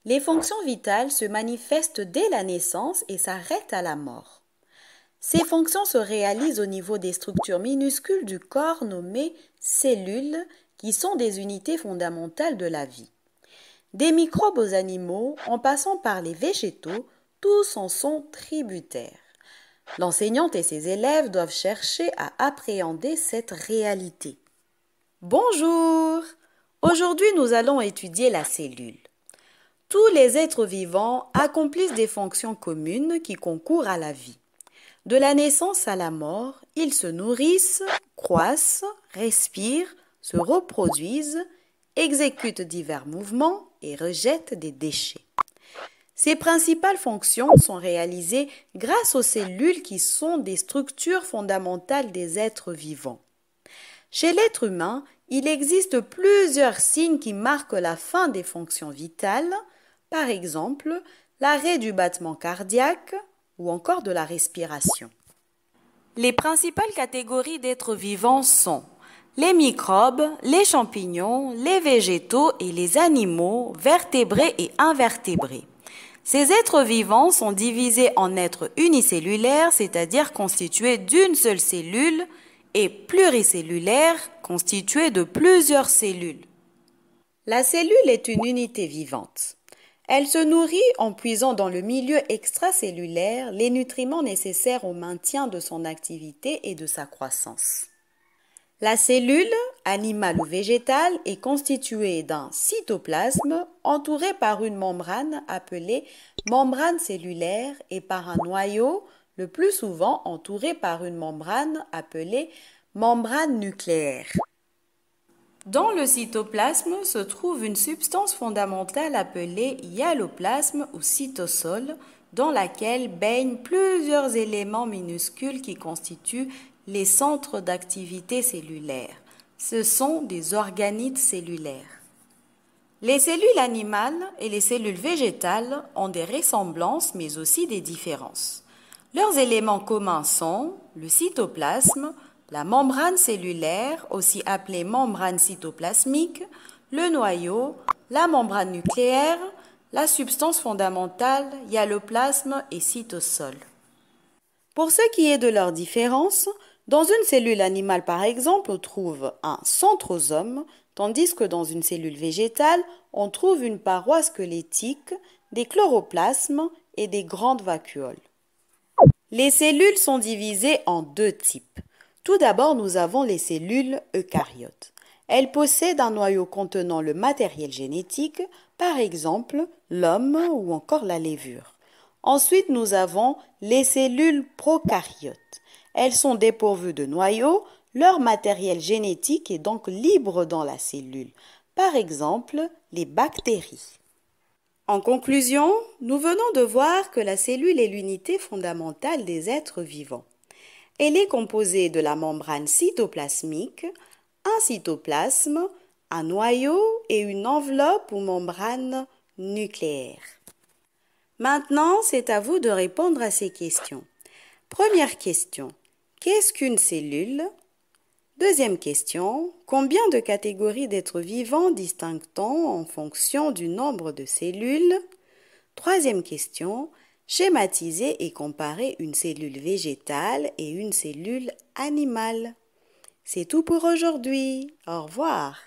Les fonctions vitales se manifestent dès la naissance et s'arrêtent à la mort. Ces fonctions se réalisent au niveau des structures minuscules du corps nommées cellules, qui sont des unités fondamentales de la vie. Des microbes aux animaux, en passant par les végétaux, tous en sont tributaires. L'enseignante et ses élèves doivent chercher à appréhender cette réalité. Bonjour! Aujourd'hui, nous allons étudier la cellule. Tous les êtres vivants accomplissent des fonctions communes qui concourent à la vie. De la naissance à la mort, ils se nourrissent, croissent, respirent, se reproduisent, exécutent divers mouvements et rejettent des déchets. Ces principales fonctions sont réalisées grâce aux cellules qui sont des structures fondamentales des êtres vivants. Chez l'être humain, il existe plusieurs signes qui marquent la fin des fonctions vitales, par exemple l'arrêt du battement cardiaque ou encore de la respiration. Les principales catégories d'êtres vivants sont les microbes, les champignons, les végétaux et les animaux, vertébrés et invertébrés. Ces êtres vivants sont divisés en êtres unicellulaires, c'est-à-dire constitués d'une seule cellule, et pluricellulaires, constitués de plusieurs cellules. La cellule est une unité vivante. Elle se nourrit en puisant dans le milieu extracellulaire les nutriments nécessaires au maintien de son activité et de sa croissance. La cellule, animale ou végétale, est constituée d'un cytoplasme entouré par une membrane appelée membrane cellulaire et par un noyau, le plus souvent entouré par une membrane appelée membrane nucléaire. Dans le cytoplasme se trouve une substance fondamentale appelée hyaloplasme ou cytosol, dans laquelle baignent plusieurs éléments minuscules qui constituent les centres d'activité cellulaire. Ce sont des organites cellulaires. Les cellules animales et les cellules végétales ont des ressemblances mais aussi des différences. Leurs éléments communs sont le cytoplasme, la membrane cellulaire, aussi appelée membrane cytoplasmique, le noyau, la membrane nucléaire, la substance fondamentale, hyaloplasme et cytosol. Pour ce qui est de leurs différences, dans une cellule animale par exemple, on trouve un centrosome, tandis que dans une cellule végétale, on trouve une paroi squelettique, des chloroplasmes et des grandes vacuoles. Les cellules sont divisées en deux types. Tout d'abord, nous avons les cellules eucaryotes. Elles possèdent un noyau contenant le matériel génétique, par exemple l'homme ou encore la levure. Ensuite, nous avons les cellules prokaryotes. Elles sont dépourvues de noyau, leur matériel génétique est donc libre dans la cellule, par exemple les bactéries. En conclusion, nous venons de voir que la cellule est l'unité fondamentale des êtres vivants. Elle est composée de la membrane cytoplasmique, un cytoplasme, un noyau et une enveloppe ou membrane nucléaire. Maintenant, c'est à vous de répondre à ces questions. Première question, qu'est-ce qu'une cellule? Deuxième question, combien de catégories d'êtres vivants distingue-t-on en fonction du nombre de cellules? Troisième question, schématiser et comparer une cellule végétale et une cellule animale. C'est tout pour aujourd'hui. Au revoir.